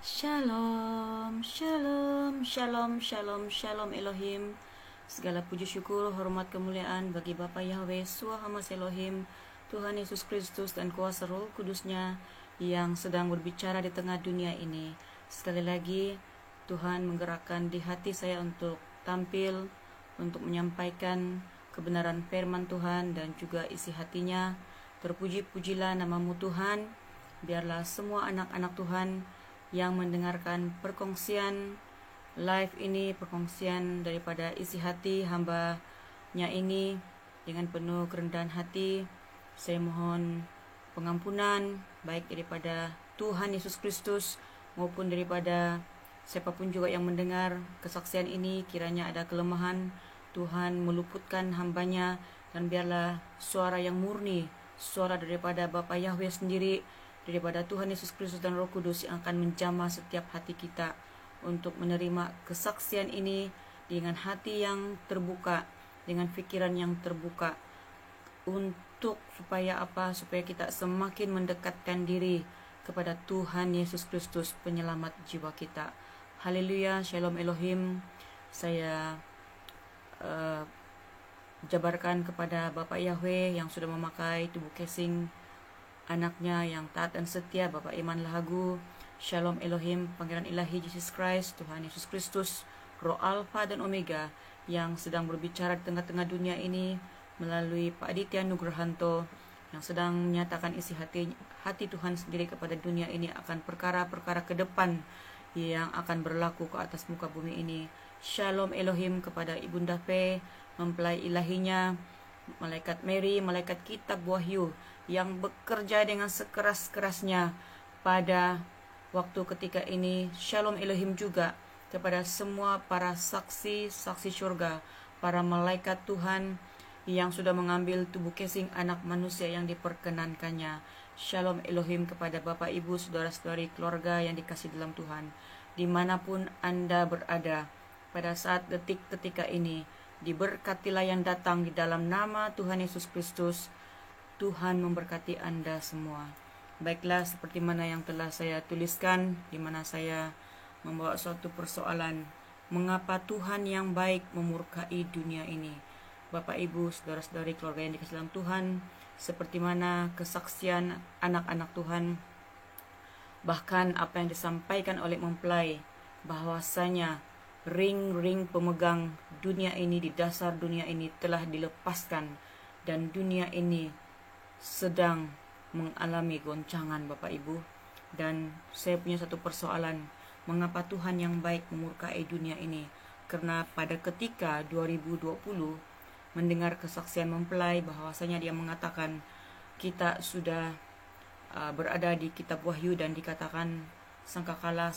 Shalom, shalom, shalom, shalom, shalom Elohim. Segala puji syukur, hormat, kemuliaan bagi Bapa Yahweh, Suahamas Elohim, Tuhan Yesus Kristus dan kuasa Roh Kudusnya yang sedang berbicara di tengah dunia ini. Sekali lagi, Tuhan menggerakkan di hati saya untuk tampil, untuk menyampaikan kebenaran firman Tuhan dan juga isi hatinya. Terpuji-pujilah namamu Tuhan. Biarlah semua anak-anak Tuhan yang mendengarkan perkongsian live ini, perkongsian daripada isi hati hamba-Nya ini dengan penuh kerendahan hati, saya mohon pengampunan baik daripada Tuhan Yesus Kristus maupun daripada siapapun juga yang mendengar kesaksian ini. Kiranya ada kelemahan, Tuhan meluputkan hamba-Nya, dan biarlah suara yang murni, suara daripada Bapa Yahweh sendiri, daripada Tuhan Yesus Kristus dan Roh Kudus yang akan menjamah setiap hati kita untuk menerima kesaksian ini dengan hati yang terbuka, dengan pikiran yang terbuka, untuk supaya kita semakin mendekatkan diri kepada Tuhan Yesus Kristus, penyelamat jiwa kita. Haleluya, Shalom Elohim. Saya jabarkan kepada Bapak Yahweh yang sudah memakai tubuh casing anaknya yang taat dan setia, Bapak Iman Lahagu. Shalom Elohim, Pangeran Ilahi Yesus Christ, Tuhan Yesus Kristus, Roh Alfa dan Omega yang sedang berbicara di tengah-tengah dunia ini melalui Pak Aditya Nugrahanto yang sedang menyatakan isi hati Tuhan sendiri kepada dunia ini akan perkara-perkara ke depan yang akan berlaku ke atas muka bumi ini. Shalom Elohim kepada Ibunda Fe, mempelai ilahinya, malaikat Mary, malaikat kitab Wahyu yang bekerja dengan sekeras-kerasnya pada waktu ketika ini. Shalom Elohim juga kepada semua para saksi-saksi surga, para malaikat Tuhan yang sudah mengambil tubuh casing anak manusia yang diperkenankannya. Shalom Elohim kepada Bapak Ibu, saudara-saudari, keluarga yang dikasihi dalam Tuhan, dimanapun Anda berada pada saat detik ketika ini. Diberkatilah yang datang di dalam nama Tuhan Yesus Kristus. Tuhan memberkati Anda semua. Baiklah, seperti mana yang telah saya tuliskan, di mana saya membawa suatu persoalan, mengapa Tuhan yang baik memurkai dunia ini. Bapak Ibu, saudara-saudari, keluarga yang dikasihi dalam Tuhan, seperti mana kesaksian anak-anak Tuhan, bahkan apa yang disampaikan oleh mempelai, bahwasanya ring-ring pemegang dunia ini, di dasar dunia ini telah dilepaskan, dan dunia ini sedang mengalami goncangan, Bapak Ibu. Dan saya punya satu persoalan, mengapa Tuhan yang baik memurkai dunia ini? Karena pada ketika 2020 mendengar kesaksian mempelai, bahwasanya dia mengatakan kita sudah berada di kitab Wahyu, dan dikatakan sangkakala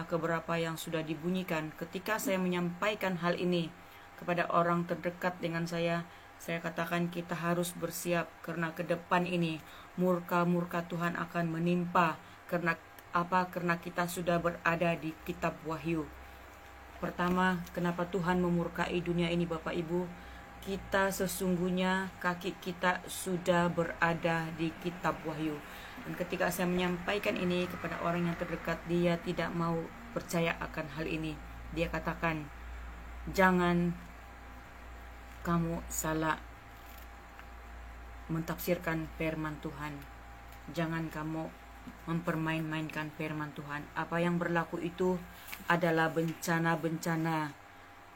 keberapa yang sudah dibunyikan. Ketika saya menyampaikan hal ini kepada orang terdekat dengan saya katakan kita harus bersiap, karena ke depan ini murka Tuhan akan menimpa. Karena apa? Karena kita sudah berada di kitab Wahyu. Pertama, kenapa Tuhan memurkai dunia ini, Bapak Ibu? Kita sesungguhnya, kaki kita sudah berada di kitab Wahyu. Dan ketika saya menyampaikan ini kepada orang yang terdekat, dia tidak mau percaya akan hal ini. Dia katakan, jangan kamu salah mentafsirkan firman Tuhan. Jangan kamu mempermain-mainkan firman Tuhan. Apa yang berlaku itu adalah bencana-bencana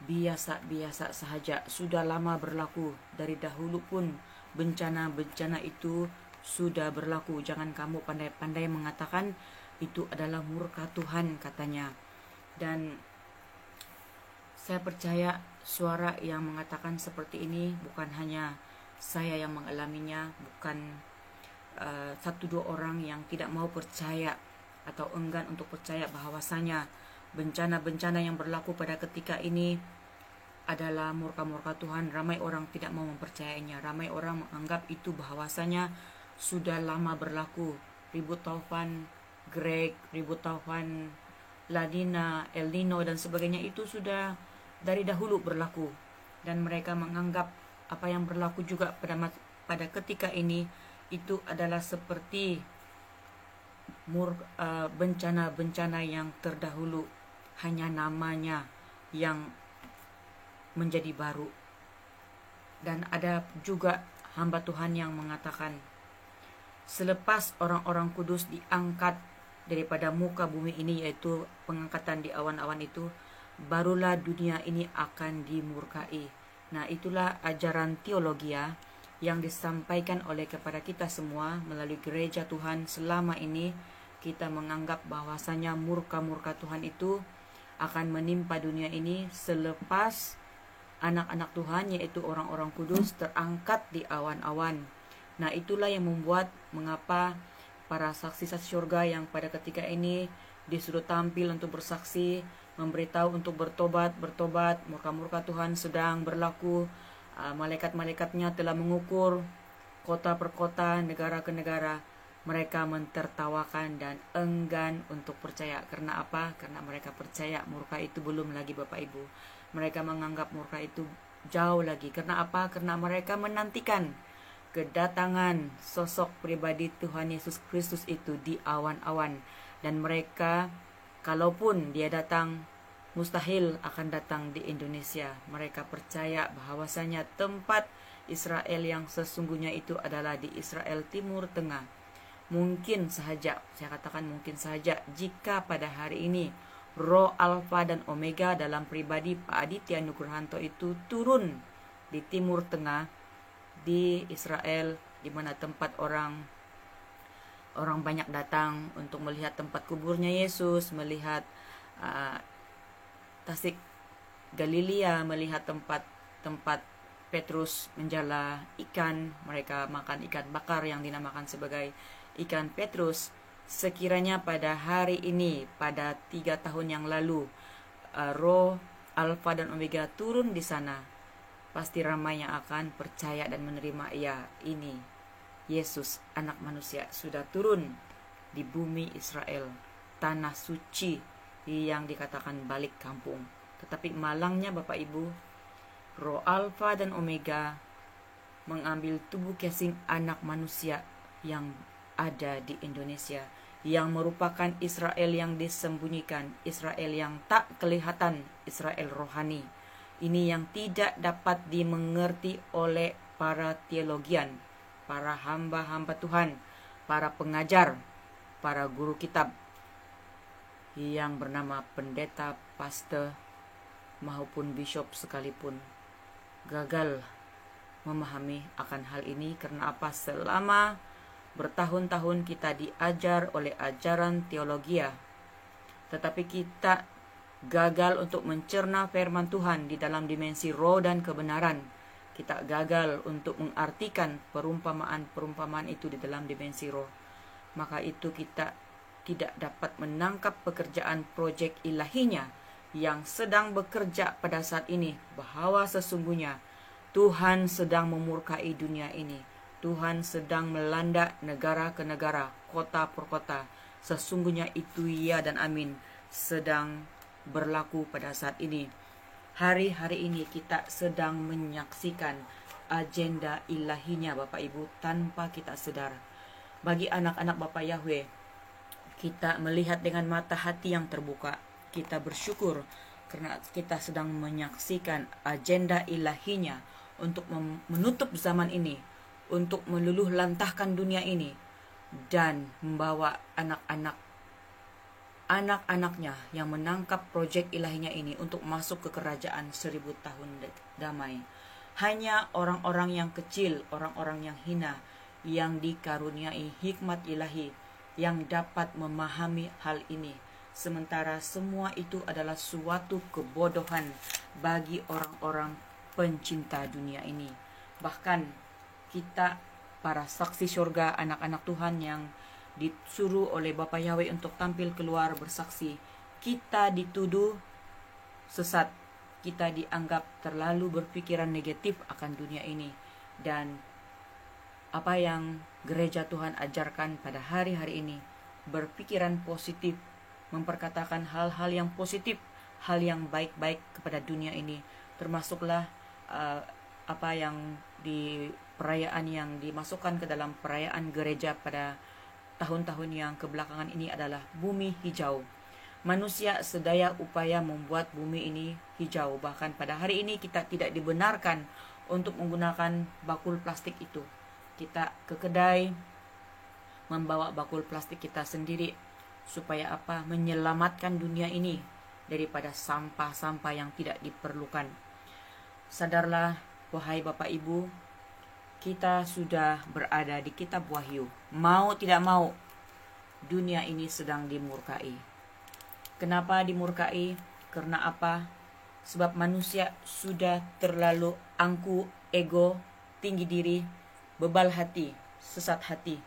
biasa-biasa sahaja. Sudah lama berlaku. Dari dahulu pun bencana-bencana itu sudah berlaku. Jangan kamu pandai-pandai mengatakan itu adalah murka Tuhan, katanya. Dan saya percaya suara yang mengatakan seperti ini bukan hanya saya yang mengalaminya, bukan satu dua orang yang tidak mau percaya atau enggan untuk percaya bahwasanya bencana-bencana yang berlaku pada ketika ini adalah murka-murka Tuhan. Ramai orang tidak mau mempercayainya. Ramai orang menganggap itu bahwasanya sudah lama berlaku. Ribut taufan Greg, ribut taufan Ladina, El Nino dan sebagainya itu sudah dari dahulu berlaku, dan mereka menganggap apa yang berlaku juga pada ketika ini itu adalah seperti bencana-bencana yang terdahulu, hanya namanya yang menjadi baru. Dan ada juga hamba Tuhan yang mengatakan, selepas orang-orang kudus diangkat daripada muka bumi ini, yaitu pengangkatan di awan-awan itu, barulah dunia ini akan dimurkai. Nah, itulah ajaran teologia yang disampaikan oleh kepada kita semua melalui gereja Tuhan. Selama ini kita menganggap bahwasanya murka-murka Tuhan itu akan menimpa dunia ini selepas anak-anak Tuhan, yaitu orang-orang kudus, terangkat di awan-awan. Nah, itulah yang membuat mengapa para saksi-saksi surga yang pada ketika ini disuruh tampil untuk bersaksi, memberitahu untuk bertobat, murka-murka Tuhan sedang berlaku. Malaikat-malaikatnya telah mengukur kota per kota, negara ke negara. Mereka mentertawakan dan enggan untuk percaya. Karena apa? Karena mereka percaya murka itu belum lagi, Bapak Ibu. Mereka menganggap murka itu jauh lagi. Karena apa? Karena mereka menantikan kedatangan sosok pribadi Tuhan Yesus Kristus itu di awan-awan. Dan mereka, kalaupun dia datang, mustahil akan datang di Indonesia. Mereka percaya bahwasanya tempat Israel yang sesungguhnya itu adalah di Israel Timur Tengah. Mungkin saja, saya katakan mungkin saja, jika pada hari ini Roh Alfa dan Omega dalam pribadi Pak Aditya Nugrahanto itu turun di Timur Tengah, di Israel, di mana tempat orang banyak datang untuk melihat tempat kuburnya Yesus, melihat Tasik Galilea, melihat tempat Petrus menjala ikan, mereka makan ikan bakar yang dinamakan sebagai ikan Petrus. Sekiranya pada hari ini, pada 3 tahun yang lalu, Roh Alfa dan Omega turun di sana, pasti ramai yang akan percaya dan menerima, ya, ini Yesus anak manusia sudah turun di bumi Israel, tanah suci yang dikatakan balik kampung. Tetapi malangnya Bapak Ibu, Roh Alfa dan Omega mengambil tubuh casing anak manusia yang ada di Indonesia, yang merupakan Israel yang disembunyikan, Israel yang tak kelihatan, Israel rohani. Ini yang tidak dapat dimengerti oleh para teologian, para hamba-hamba Tuhan, para pengajar, para guru kitab yang bernama pendeta, pastor, maupun bishop sekalipun gagal memahami akan hal ini. Karena apa? Selama bertahun-tahun kita diajar oleh ajaran teologia, tetapi kita gagal untuk mencerna firman Tuhan di dalam dimensi roh dan kebenaran. Kita gagal untuk mengartikan perumpamaan-perumpamaan itu di dalam dimensi roh. Maka itu kita tidak dapat menangkap pekerjaan proyek ilahinya yang sedang bekerja pada saat ini, bahwa sesungguhnya Tuhan sedang memurkai dunia ini. Tuhan sedang melanda negara ke negara, kota per kota. Sesungguhnya itu ya dan amin sedang berlaku pada saat ini. Hari-hari ini kita sedang menyaksikan agenda ilahinya Bapak Ibu tanpa kita sadar. Bagi anak-anak Bapak Yahweh, kita melihat dengan mata hati yang terbuka. Kita bersyukur karena kita sedang menyaksikan agenda ilahinya untuk menutup zaman ini, untuk meluluh lantahkan dunia ini, dan membawa anak-anaknya yang menangkap proyek ilahinya ini untuk masuk ke kerajaan 1000 tahun damai. Hanya orang-orang yang kecil, orang-orang yang hina, yang dikaruniai hikmat ilahi, yang dapat memahami hal ini. Sementara semua itu adalah suatu kebodohan bagi orang-orang pencinta dunia ini. Bahkan kita, para saksi surga, anak-anak Tuhan yang disuruh oleh Bapa Yahweh untuk tampil keluar bersaksi, kita dituduh sesat, kita dianggap terlalu berpikiran negatif akan dunia ini. Dan apa yang gereja Tuhan ajarkan pada hari-hari ini, berpikiran positif, memperkatakan hal-hal yang positif, hal yang baik-baik kepada dunia ini, termasuklah apa yang di perayaan yang dimasukkan ke dalam perayaan gereja pada tahun-tahun yang kebelakangan ini adalah bumi hijau. Manusia sedaya upaya membuat bumi ini hijau. Bahkan pada hari ini kita tidak dibenarkan untuk menggunakan bakul plastik itu. Kita ke kedai membawa bakul plastik kita sendiri. Supaya apa? Menyelamatkan dunia ini daripada sampah-sampah yang tidak diperlukan. Sadarlah, wahai Bapak Ibu, kita sudah berada di kitab Wahyu. Mau tidak mau, dunia ini sedang dimurkai. Kenapa dimurkai? Karena apa? Sebab manusia sudah terlalu angku, ego, tinggi diri, bebal hati, sesat hati.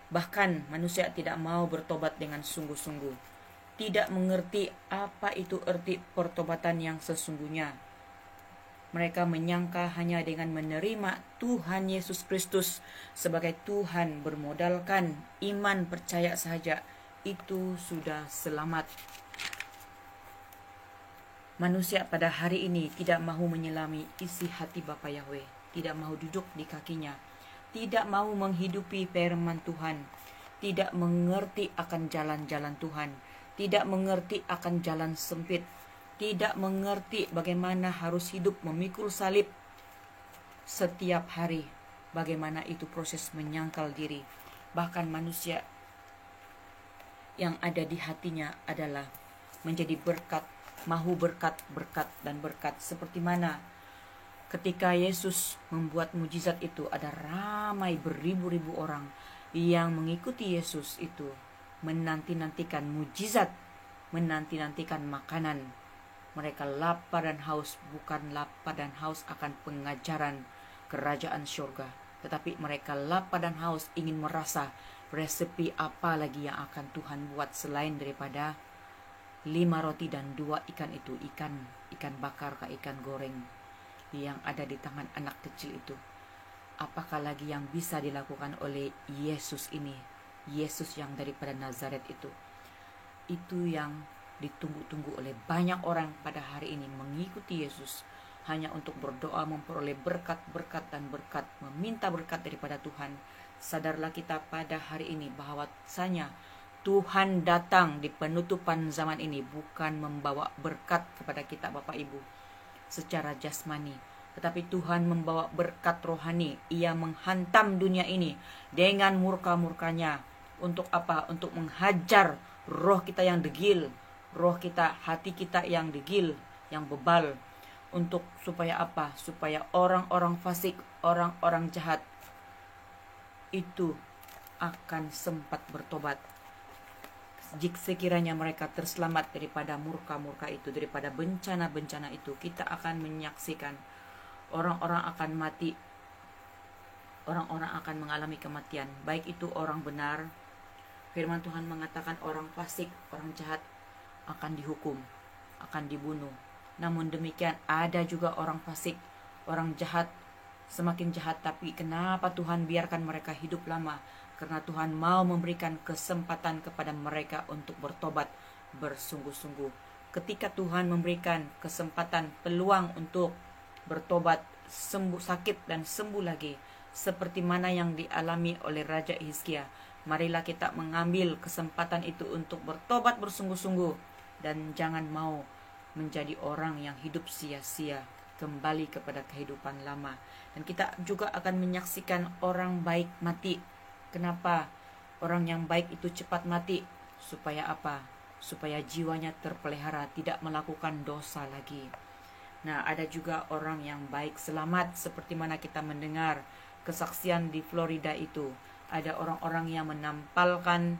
Bahkan manusia tidak mau bertobat dengan sungguh-sungguh. Tidak mengerti apa itu arti pertobatan yang sesungguhnya. Mereka menyangka hanya dengan menerima Tuhan Yesus Kristus sebagai Tuhan, bermodalkan iman percaya saja, itu sudah selamat. Manusia pada hari ini tidak mahu menyelami isi hati Bapa Yahweh, tidak mahu duduk di kakinya, tidak mahu menghidupi firman Tuhan, tidak mengerti akan jalan-jalan Tuhan, tidak mengerti akan jalan sempit, tidak mengerti bagaimana harus hidup memikul salib setiap hari, bagaimana itu proses menyangkal diri. Bahkan manusia yang ada di hatinya adalah menjadi berkat, mahu berkat, dan berkat. Seperti mana ketika Yesus membuat mujizat itu, ada ramai beribu-ribu orang yang mengikuti Yesus itu, menanti-nantikan mujizat, menanti-nantikan makanan. Mereka lapar dan haus, bukan lapar dan haus akan pengajaran kerajaan surga, tetapi mereka lapar dan haus ingin merasa resepi apa lagi yang akan Tuhan buat selain daripada 5 roti dan 2 ikan itu, ikan bakar ke ikan goreng yang ada di tangan anak kecil itu. Apakah lagi yang bisa dilakukan oleh Yesus ini, Yesus yang daripada Nazaret itu? Itu yang ditunggu-tunggu oleh banyak orang pada hari ini, mengikuti Yesus hanya untuk berdoa, memperoleh berkat-berkat dan berkat, meminta berkat daripada Tuhan. Sadarlah kita pada hari ini bahwasanya Tuhan datang di penutupan zaman ini bukan membawa berkat kepada kita Bapak Ibu secara jasmani, tetapi Tuhan membawa berkat rohani. Ia menghantam dunia ini dengan murka-murkanya. Untuk apa? Untuk menghajar roh kita yang degil, roh kita, hati kita yang degil, yang bebal. Untuk supaya apa? Supaya orang-orang fasik, orang-orang jahat itu akan sempat bertobat. Jika sekiranya mereka terselamat daripada murka-murka itu, daripada bencana-bencana itu, kita akan menyaksikan orang-orang akan mati, orang-orang akan mengalami kematian. Baik itu orang benar, firman Tuhan mengatakan orang fasik, orang jahat akan dihukum, akan dibunuh. Namun demikian ada juga orang fasik, orang jahat, semakin jahat, tapi kenapa Tuhan biarkan mereka hidup lama? Karena Tuhan mau memberikan kesempatan kepada mereka untuk bertobat bersungguh-sungguh. Ketika Tuhan memberikan kesempatan, peluang untuk bertobat, sembuh sakit dan sembuh lagi, seperti mana yang dialami oleh Raja Hizkia, marilah kita mengambil kesempatan itu untuk bertobat bersungguh-sungguh dan jangan mau menjadi orang yang hidup sia-sia, kembali kepada kehidupan lama. Dan kita juga akan menyaksikan orang baik mati. Kenapa orang yang baik itu cepat mati? Supaya apa? Supaya jiwanya terpelihara, tidak melakukan dosa lagi. Nah, ada juga orang yang baik selamat, seperti mana kita mendengar kesaksian di Florida itu. Ada orang-orang yang menampalkan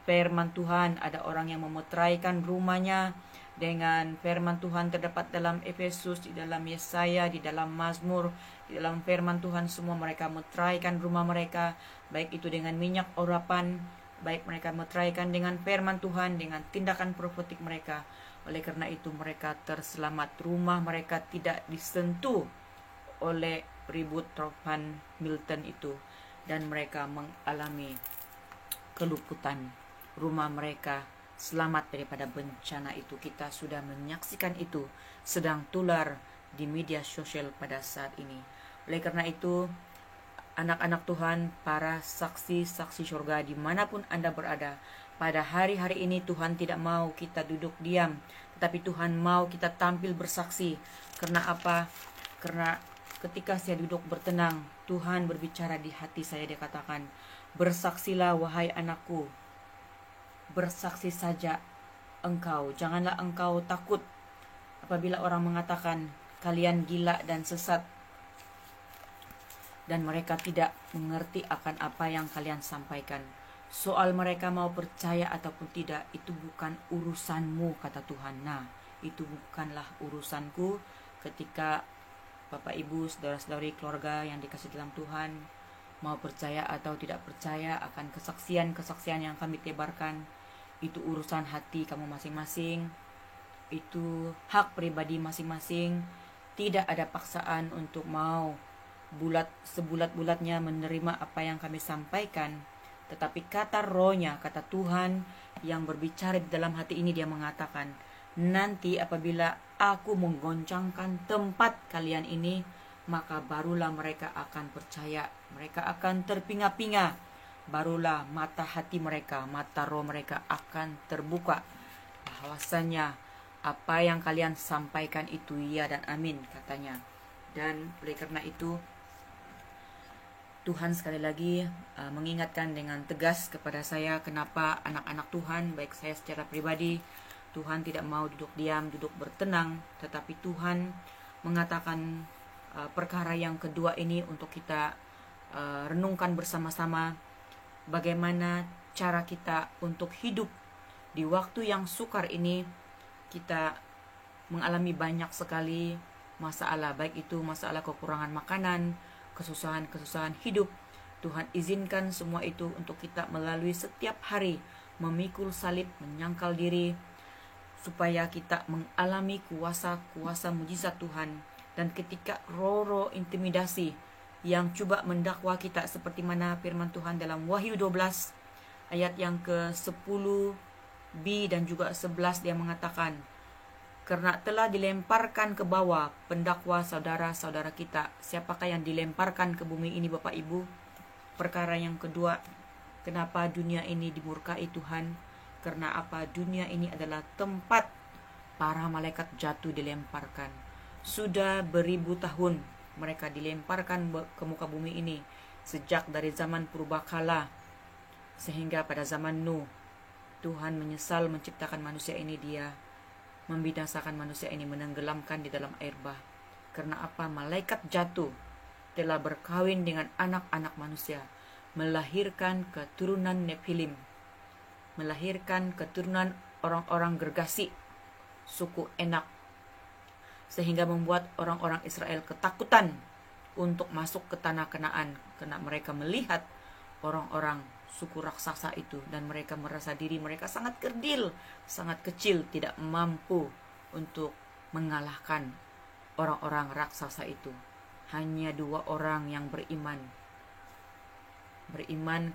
firman Tuhan, ada orang yang memeteraikan rumahnya dengan firman Tuhan terdapat dalam Efesus, di dalam Yesaya, di dalam Mazmur, di dalam firman Tuhan. Semua mereka meteraikan rumah mereka, baik itu dengan minyak urapan, baik mereka meteraikan dengan firman Tuhan, dengan tindakan profetik mereka. Oleh karena itu mereka terselamat, rumah mereka tidak disentuh oleh ribut Tropan Milton itu, dan mereka mengalami keluputan. Rumah mereka selamat daripada bencana itu. Kita sudah menyaksikan itu sedang tular di media sosial pada saat ini. Oleh karena itu anak-anak Tuhan, para saksi-saksi surga dimanapun Anda berada. Pada hari-hari ini Tuhan tidak mau kita duduk diam, tetapi Tuhan mau kita tampil bersaksi. Karena apa? Karena ketika saya duduk bertenang, Tuhan berbicara di hati saya. Dia katakan, bersaksilah wahai anakku, bersaksi saja engkau, janganlah engkau takut apabila orang mengatakan kalian gila dan sesat, dan mereka tidak mengerti akan apa yang kalian sampaikan. Soal mereka mau percaya ataupun tidak, itu bukan urusanmu, kata Tuhan. Nah, itu bukanlah urusanku. Ketika Bapak Ibu, saudara-saudari, keluarga yang dikasih dalam Tuhan mau percaya atau tidak percaya akan kesaksian-kesaksian yang kami tebarkan, itu urusan hati kamu masing-masing. Itu hak pribadi masing-masing. Tidak ada paksaan untuk mau sebulat-bulatnya menerima apa yang kami sampaikan, tetapi kata rohnya, kata Tuhan yang berbicara di dalam hati ini, dia mengatakan, nanti apabila aku menggoncangkan tempat kalian ini, maka barulah mereka akan percaya, mereka akan terpinga-pinga, barulah mata hati mereka, mata roh mereka akan terbuka, bahwasanya apa yang kalian sampaikan itu ya dan amin, katanya. Dan oleh karena itu Tuhan sekali lagi mengingatkan dengan tegas kepada saya, kenapa anak-anak Tuhan, baik saya secara pribadi, Tuhan tidak mau duduk diam, duduk bertenang, tetapi Tuhan mengatakan perkara yang kedua ini untuk kita renungkan bersama-sama, bagaimana cara kita untuk hidup di waktu yang sukar ini. Kita mengalami banyak sekali masalah, baik itu masalah kekurangan makanan, kesusahan-kesusahan hidup. Tuhan izinkan semua itu untuk kita melalui setiap hari memikul salib, menyangkal diri, supaya kita mengalami kuasa-kuasa mujizat Tuhan. Dan ketika roh-roh intimidasi yang coba mendakwa kita, seperti mana firman Tuhan dalam Wahyu 12 ayat yang ke-10b dan juga 11, dia mengatakan, karena telah dilemparkan ke bawah pendakwa saudara-saudara kita. Siapakah yang dilemparkan ke bumi ini, Bapak Ibu? Perkara yang kedua, kenapa dunia ini dimurkai Tuhan? Karena apa? Dunia ini adalah tempat para malaikat jatuh dilemparkan. Sudah beribu tahun mereka dilemparkan ke muka bumi ini, sejak dari zaman purbakala sehingga pada zaman Nuh. Tuhan menyesal menciptakan manusia ini, dia membinasakan manusia ini, menenggelamkan di dalam air bah. Karena apa? Malaikat jatuh telah berkawin dengan anak-anak manusia, melahirkan keturunan Nephilim, melahirkan keturunan orang-orang Gergasi, suku Enak, sehingga membuat orang-orang Israel ketakutan untuk masuk ke tanah Kanaan, karena mereka melihat orang-orang suku raksasa itu, dan mereka merasa diri mereka sangat kerdil, sangat kecil, tidak mampu untuk mengalahkan orang-orang raksasa itu. Hanya 2 orang yang beriman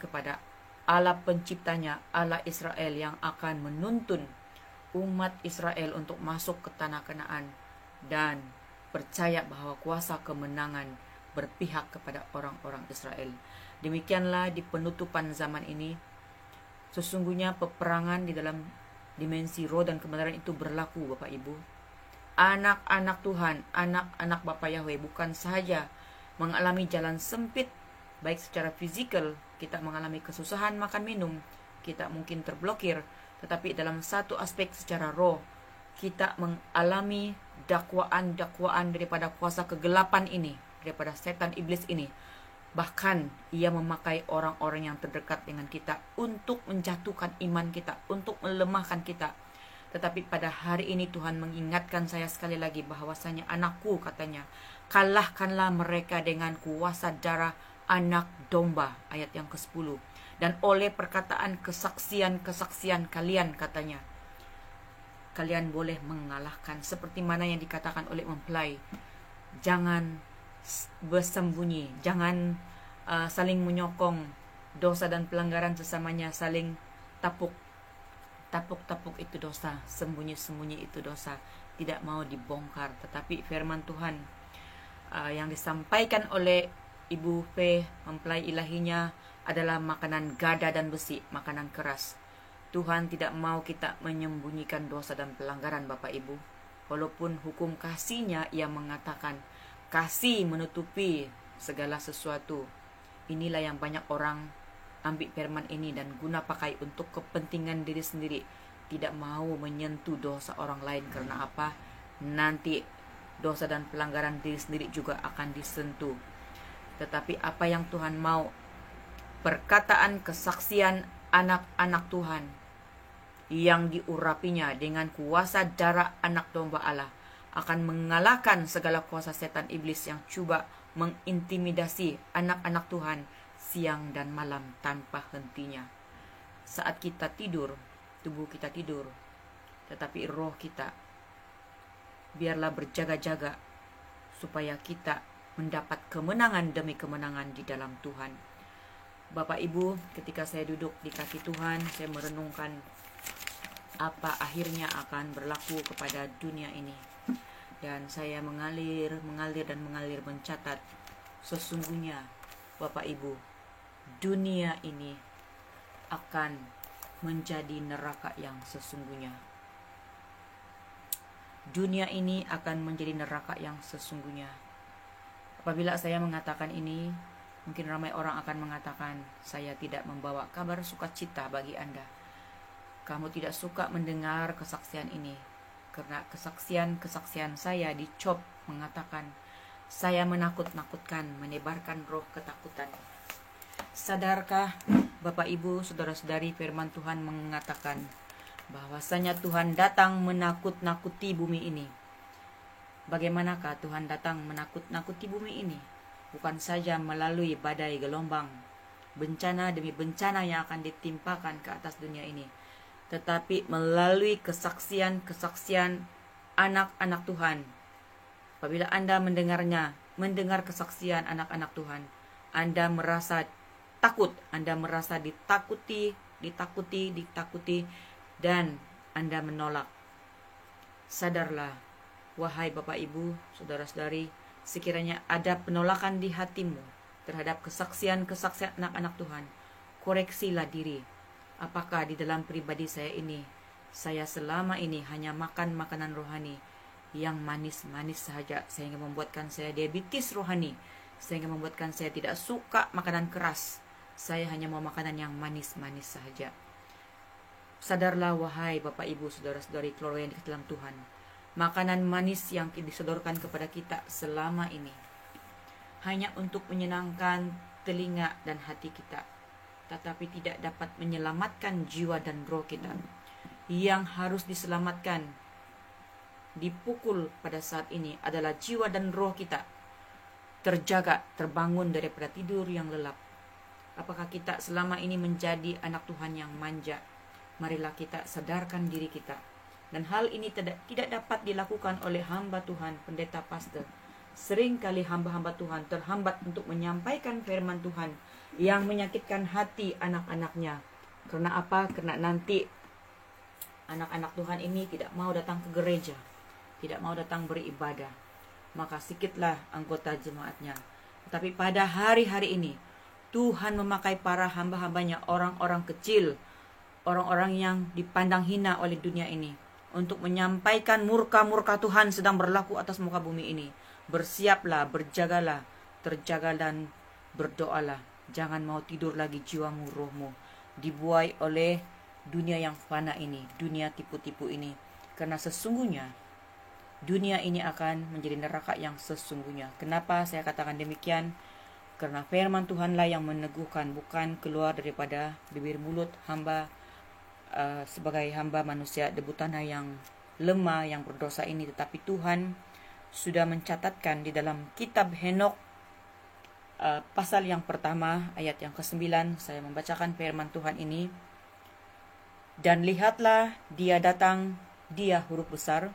kepada Allah penciptanya, Allah Israel, yang akan menuntun umat Israel untuk masuk ke tanah Kanaan, dan percaya bahwa kuasa kemenangan berpihak kepada orang-orang Israel. Demikianlah di penutupan zaman ini, sesungguhnya peperangan di dalam dimensi roh dan kebenaran itu berlaku, Bapak Ibu. Anak-anak Tuhan, anak-anak Bapa Yahweh bukan saja mengalami jalan sempit, baik secara fisikal, kita mengalami kesusahan makan minum, kita mungkin terblokir, tetapi dalam satu aspek secara roh, kita mengalami dakwaan-dakwaan daripada kuasa kegelapan ini, daripada setan iblis ini. Bahkan ia memakai orang-orang yang terdekat dengan kita untuk menjatuhkan iman kita, untuk melemahkan kita. Tetapi pada hari ini Tuhan mengingatkan saya sekali lagi bahwasanya, anakku, katanya, kalahkanlah mereka dengan kuasa darah anak domba, ayat yang ke-10. Dan oleh perkataan kesaksian-kesaksian kalian, katanya, kalian boleh mengalahkan. Seperti mana yang dikatakan oleh mempelai, jangan bersembunyi, jangan saling menyokong dosa dan pelanggaran sesamanya, saling tapuk itu dosa, sembunyi itu dosa, tidak mau dibongkar. Tetapi firman Tuhan yang disampaikan oleh Ibu P, mempelai ilahinya, adalah makanan gada dan besi, makanan keras. Tuhan tidak mau kita menyembunyikan dosa dan pelanggaran, Bapak Ibu. Walaupun hukum kasih-Nya Ia mengatakan, kasih menutupi segala sesuatu. Inilah yang banyak orang ambil firman ini dan guna pakai untuk kepentingan diri sendiri. Tidak mau menyentuh dosa orang lain. Karena apa? Nanti dosa dan pelanggaran diri sendiri juga akan disentuh. Tetapi apa yang Tuhan mau? Perkataan kesaksian anak-anak Tuhan yang diurapinya dengan kuasa darah anak domba Allah akan mengalahkan segala kuasa setan iblis yang coba mengintimidasi anak-anak Tuhan siang dan malam tanpa hentinya. Saat kita tidur, tubuh kita tidur, tetapi roh kita biarlah berjaga-jaga supaya kita mendapat kemenangan demi kemenangan di dalam Tuhan. Bapak Ibu, ketika saya duduk di kaki Tuhan, saya merenungkan apa akhirnya akan berlaku kepada dunia ini. Dan saya mengalir mencatat, sesungguhnya Bapak Ibu, dunia ini akan menjadi neraka yang sesungguhnya. Dunia ini akan menjadi neraka yang sesungguhnya. Apabila saya mengatakan ini, mungkin ramai orang akan mengatakan, saya tidak membawa kabar sukacita bagi Anda. Kamu tidak suka mendengar kesaksian ini, karena kesaksian saya dicop mengatakan, saya menakut-nakutkan, menebarkan roh ketakutan. Sadarkah Bapak Ibu, saudara-saudari, firman Tuhan mengatakan bahwasanya Tuhan datang menakut-nakuti bumi ini. Bagaimanakah Tuhan datang menakut-nakuti bumi ini? Bukan saja melalui badai gelombang, bencana demi bencana yang akan ditimpakan ke atas dunia ini, tetapi melalui kesaksian anak-anak Tuhan. Apabila Anda mendengar kesaksian anak-anak Tuhan, Anda merasa takut, Anda merasa ditakuti, dan Anda menolak. Sadarlah, wahai Bapak Ibu, saudara-saudari, sekiranya ada penolakan di hatimu terhadap kesaksian anak-anak Tuhan, koreksilah diri. Apakah di dalam pribadi saya ini, saya selama ini hanya makan makanan rohani yang manis-manis saja, sehingga membuatkan saya diabetes rohani, sehingga membuatkan saya tidak suka makanan keras. Saya hanya mau makanan yang manis-manis saja. Sadarlah wahai Bapak Ibu, saudara-saudari, keluarga yang di dalam Tuhan, makanan manis yang disodorkan kepada kita selama ini hanya untuk menyenangkan telinga dan hati kita, tetapi tidak dapat menyelamatkan jiwa dan roh kita. Yang harus diselamatkan, dipukul pada saat ini adalah jiwa dan roh kita, terjaga, terbangun daripada tidur yang lelap. Apakah kita selama ini menjadi anak Tuhan yang manja? Marilah kita sadarkan diri kita. Dan hal ini tidak dapat dilakukan oleh hamba Tuhan, pendeta pastor. Seringkali hamba-hamba Tuhan terhambat untuk menyampaikan firman Tuhan yang menyakitkan hati anak-anaknya. Karena apa? Karena nanti anak-anak Tuhan ini tidak mau datang ke gereja, tidak mau datang beribadah. Maka sedikitlah anggota jemaatnya. Tetapi pada hari-hari ini, Tuhan memakai para hamba-hambanya, orang-orang kecil, orang-orang yang dipandang hina oleh dunia ini, untuk menyampaikan murka-murka Tuhan sedang berlaku atas muka bumi ini. Bersiaplah, berjagalah, terjaga dan berdoalah. Jangan mau tidur lagi jiwamu, rohmu dibuai oleh dunia yang fana ini, dunia tipu-tipu ini. Karena sesungguhnya dunia ini akan menjadi neraka yang sesungguhnya. Kenapa saya katakan demikian? Karena firman Tuhanlah yang meneguhkan, bukan keluar daripada bibir mulut hamba sebagai hamba manusia debu tanah yang lemah, yang berdosa ini. Tetapi Tuhan sudah mencatatkan di dalam kitab Henok pasal yang pertama ayat yang ke-9. Saya membacakan firman Tuhan ini. Dan lihatlah, dia datang, dia huruf besar,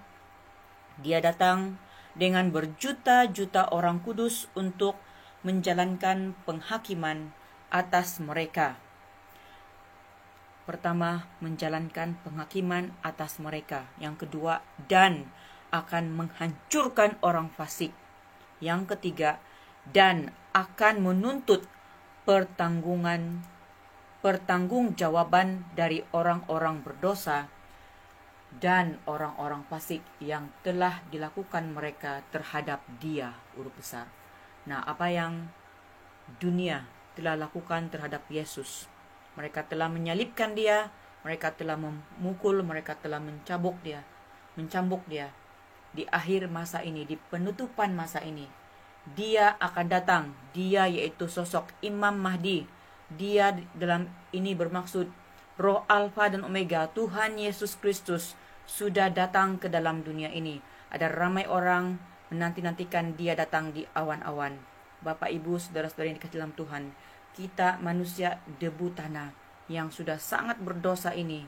dia datang dengan berjuta-juta orang kudus untuk menjalankan penghakiman atas mereka. Pertama, menjalankan penghakiman atas mereka. Yang kedua, dan akan menghancurkan orang fasik. Yang ketiga, dan akan menuntut pertanggungjawaban dari orang-orang berdosa dan orang-orang fasik yang telah dilakukan mereka terhadap Dia, huruf besar. Nah, apa yang dunia telah lakukan terhadap Yesus? Mereka telah menyalibkan Dia, mereka telah memukul, mereka telah mencambuk Dia. Di akhir masa ini, di penutupan masa ini, Dia akan datang. Dia yaitu sosok Imam Mahdi. Dia dalam ini bermaksud Roh Alfa dan Omega, Tuhan Yesus Kristus sudah datang ke dalam dunia ini. Ada ramai orang menanti-nantikan Dia datang di awan-awan. Bapak, Ibu, saudara-saudari yang dikasihi dalam Tuhan, kita manusia debu tanah yang sudah sangat berdosa ini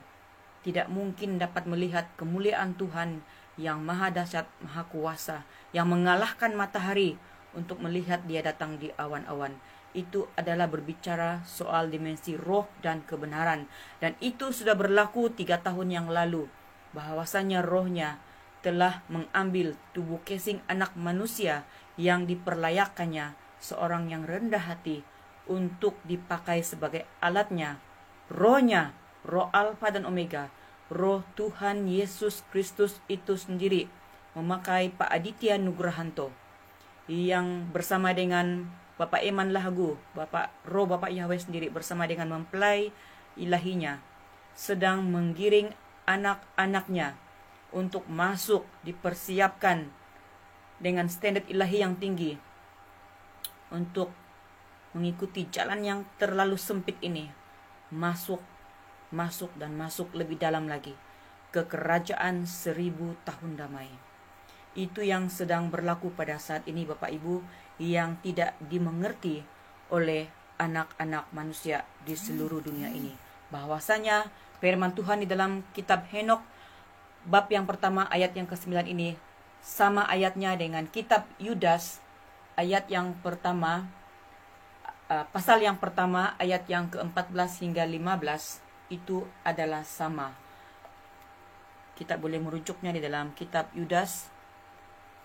tidak mungkin dapat melihat kemuliaan Tuhan yang maha dahsyat, maha kuasa, yang mengalahkan matahari untuk melihat Dia datang di awan-awan. Itu adalah berbicara soal dimensi roh dan kebenaran. Dan itu sudah berlaku 3 tahun yang lalu, bahwasanya rohnya telah mengambil tubuh casing anak manusia yang diperlayakkannya, seorang yang rendah hati, untuk dipakai sebagai alatnya. Rohnya, Roh Alfa dan Omega, Roh Tuhan Yesus Kristus itu sendiri memakai Pak Aditya Nugrahanto yang bersama dengan Bapak Iman Lahagu, Bapak Yahweh sendiri bersama dengan mempelai ilahinya sedang menggiring anak-anaknya untuk masuk, dipersiapkan dengan standar ilahi yang tinggi untuk mengikuti jalan yang terlalu sempit ini, masuk dan masuk lebih dalam lagi ke kerajaan 1000 tahun damai. Itu yang sedang berlaku pada saat ini, Bapak Ibu, yang tidak dimengerti oleh anak-anak manusia di seluruh dunia ini. Bahwasanya firman Tuhan di dalam kitab Henok bab yang pertama ayat yang ke-9 ini sama ayatnya dengan kitab Yudas ayat yang pertama, pasal yang pertama ayat yang ke-14 hingga 15 itu adalah sama. Kita boleh merujuknya di dalam kitab Yudas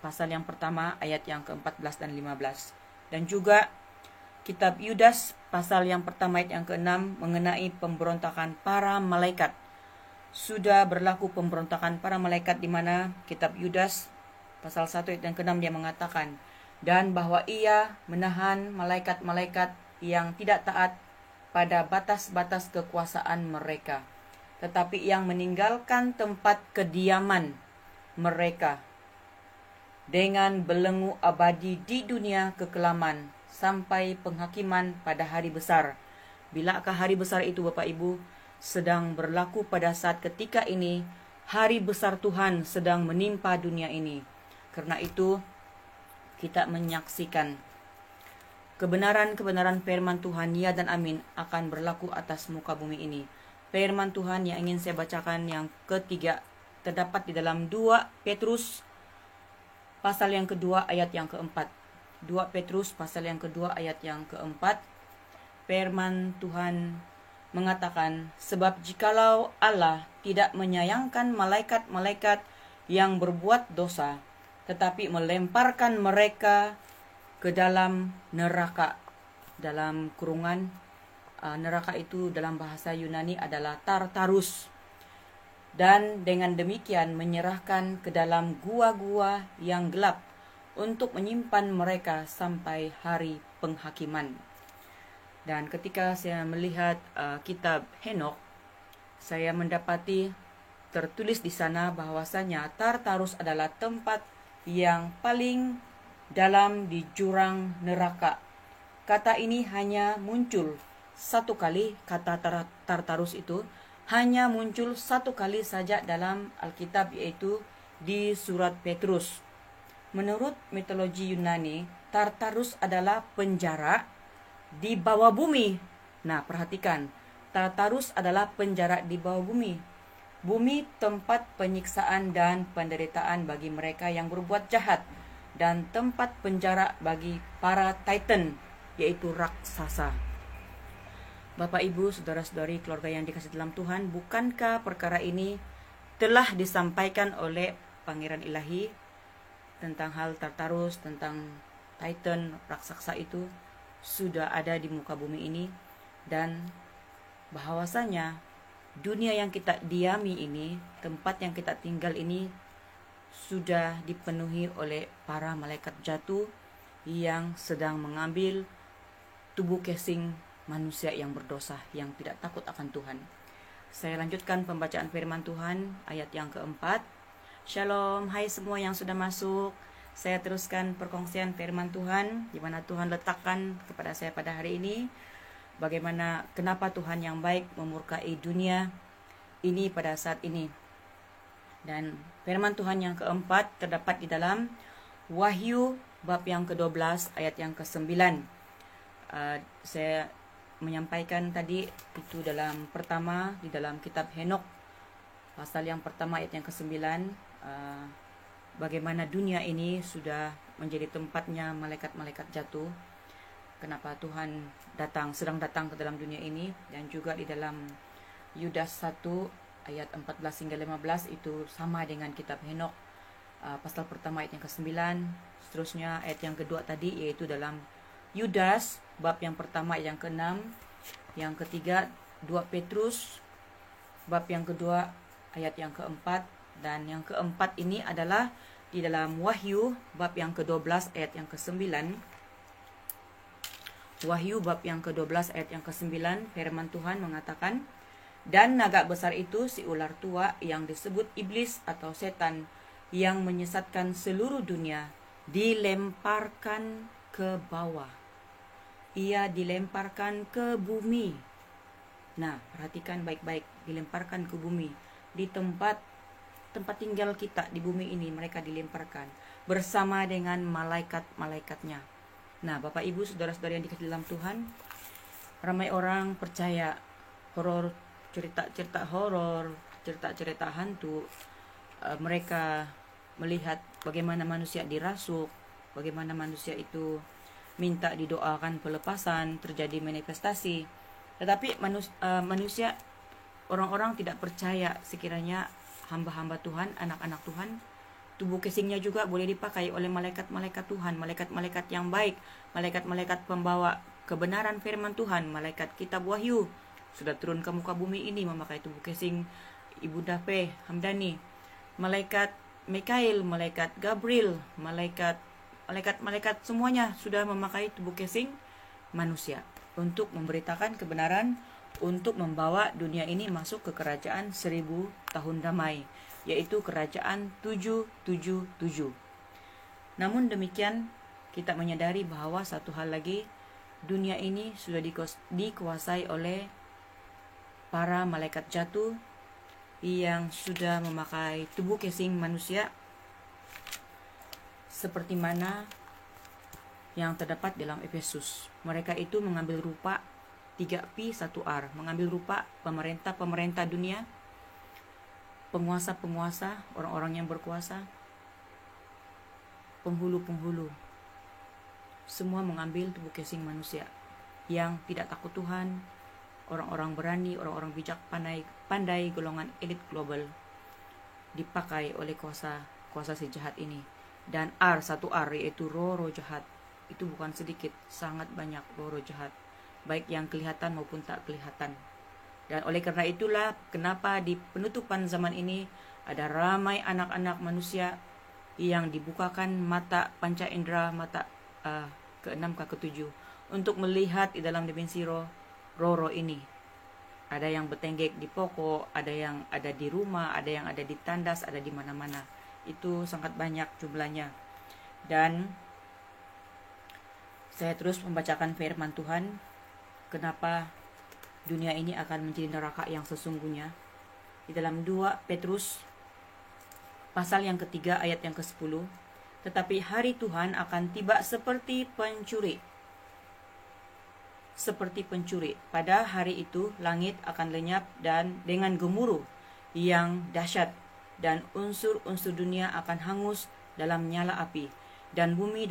pasal yang pertama ayat yang ke-14 dan 15. Dan juga kitab Yudas pasal yang pertama ayat yang ke-6 mengenai pemberontakan para malaikat. Sudah berlaku pemberontakan para malaikat, di mana kitab Yudas pasal 1 ayat yang ke-6 dia mengatakan, dan bahwa Ia menahan malaikat-malaikat yang tidak taat pada batas-batas kekuasaan mereka, tetapi yang meninggalkan tempat kediaman mereka dengan belenggu abadi di dunia kekelaman sampai penghakiman pada hari besar. Bilakah hari besar itu, Bapak Ibu? Sedang berlaku pada saat ketika ini hari besar Tuhan sedang menimpa dunia ini. Karena itu kita menyaksikan kebenaran-kebenaran firman Tuhan, ya dan amin, akan berlaku atas muka bumi ini. Firman Tuhan yang ingin saya bacakan yang ketiga terdapat di dalam 2 Petrus pasal yang kedua ayat yang keempat. 2 Petrus pasal yang kedua ayat yang keempat. Firman Tuhan mengatakan, sebab jikalau Allah tidak menyayangkan malaikat-malaikat yang berbuat dosa, tetapi melemparkan mereka ke dalam neraka. Dalam kurungan, neraka itu dalam bahasa Yunani adalah Tartarus. Dan dengan demikian menyerahkan ke dalam gua-gua yang gelap untuk menyimpan mereka sampai hari penghakiman. Dan ketika saya melihat kitab Henok, saya mendapati tertulis di sana bahwasanya Tartarus adalah tempat yang paling dalam di jurang neraka. Kata ini hanya muncul satu kali, kata Tartarus itu hanya muncul satu kali saja dalam Alkitab, yaitu di surat Petrus. Menurut mitologi Yunani, Tartarus adalah penjara di bawah bumi. Nah, perhatikan, Tartarus adalah penjara di bawah bumi. Bumi tempat penyiksaan dan penderitaan bagi mereka yang berbuat jahat, dan tempat penjara bagi para titan, yaitu raksasa. Bapak, Ibu, saudara-saudari, keluarga yang dikasihi dalam Tuhan, bukankah perkara ini telah disampaikan oleh Pangeran Ilahi tentang hal Tartarus, tentang Titan, raksasa itu sudah ada di muka bumi ini, dan bahwasanya dunia yang kita diami ini, tempat yang kita tinggal ini sudah dipenuhi oleh para malaikat jatuh yang sedang mengambil tubuh casing manusia yang berdosa, yang tidak takut akan Tuhan. Saya lanjutkan pembacaan firman Tuhan ayat yang keempat. Shalom, hai semua yang sudah masuk. Saya teruskan perkongsian firman Tuhan, di mana Tuhan letakkan kepada saya pada hari ini, bagaimana, kenapa Tuhan yang baik memurkai dunia ini pada saat ini. Dan firman Tuhan yang keempat terdapat di dalam Wahyu bab yang ke-12 ayat yang ke-9. Saya menyampaikan tadi itu dalam pertama di dalam kitab Henok, pasal yang pertama ayat yang ke-9, bagaimana dunia ini sudah menjadi tempatnya malaikat-malaikat jatuh. Kenapa Tuhan sedang datang ke dalam dunia ini. Dan juga di dalam Yudas 1 ayat 14 hingga 15 itu sama dengan kitab Henok, pasal pertama ayat yang ke-9. Seterusnya ayat yang kedua tadi yaitu dalam Yudas bab yang pertama ayat yang ke-6. Yang ketiga 2 Petrus bab yang kedua ayat yang keempat. Dan yang keempat ini adalah di dalam Wahyu bab yang ke-12 ayat yang ke-9. Wahyu bab yang ke-12 ayat yang ke-9, firman Tuhan mengatakan, dan naga besar itu, si ular tua yang disebut iblis atau setan, yang menyesatkan seluruh dunia, dilemparkan ke bawah. Ia dilemparkan ke bumi. Nah, perhatikan baik-baik, dilemparkan ke bumi. Di tempat tinggal kita di bumi ini, mereka dilemparkan bersama dengan malaikat-malaikatnya. Nah, Bapak Ibu, saudara-saudara yang dikasihi dalam Tuhan, ramai orang percaya cerita-cerita horor, cerita-cerita hantu. Mereka melihat bagaimana manusia dirasuk, bagaimana manusia itu minta didoakan pelepasan, terjadi manifestasi. Tetapi manusia, orang-orang tidak percaya sekiranya hamba-hamba Tuhan, anak-anak Tuhan, tubuh casingnya juga boleh dipakai oleh malaikat-malaikat Tuhan, malaikat-malaikat yang baik, malaikat-malaikat pembawa kebenaran firman Tuhan, malaikat kitab Wahyu sudah turun ke muka bumi ini memakai tubuh casing Ibu Dape Hamdani, malaikat Mikail, malaikat Gabriel, malaikat semuanya sudah memakai tubuh casing manusia untuk memberitakan kebenaran, untuk membawa dunia ini masuk ke kerajaan 1000 tahun damai, yaitu kerajaan 777. Namun demikian, kita menyadari bahwa satu hal lagi, dunia ini sudah dikuasai oleh para malaikat jatuh yang sudah memakai tubuh casing manusia, seperti mana yang terdapat dalam Efesus. Mereka itu mengambil rupa 3P 1R, mengambil rupa pemerintah dunia, penguasa-penguasa, orang-orang yang berkuasa, penghulu-penghulu. Semua mengambil tubuh casing manusia yang tidak takut Tuhan, orang-orang berani, orang-orang bijak pandai, golongan elit global, dipakai oleh kuasa si jahat ini. Dan R1R yaitu roh jahat, itu bukan sedikit, sangat banyak roh jahat, baik yang kelihatan maupun tak kelihatan. Dan oleh karena itulah kenapa di penutupan zaman ini ada ramai anak-anak manusia yang dibukakan mata panca indera, mata ke-6 ke-7 untuk melihat di dalam dimensi roh ini. Ada yang bertenggek di pokok, ada yang ada di rumah, ada yang ada di tandas, ada di mana-mana. Itu sangat banyak jumlahnya. Dan saya terus membacakan firman Tuhan, kenapa dunia ini akan menjadi neraka yang sesungguhnya. Di dalam 2 Petrus pasal yang ketiga ayat yang ke-10, tetapi hari Tuhan akan tiba seperti pencuri. Pada hari itu langit akan lenyap dan dengan gemuruh yang dahsyat, dan unsur-unsur dunia akan hangus dalam nyala api, dan bumi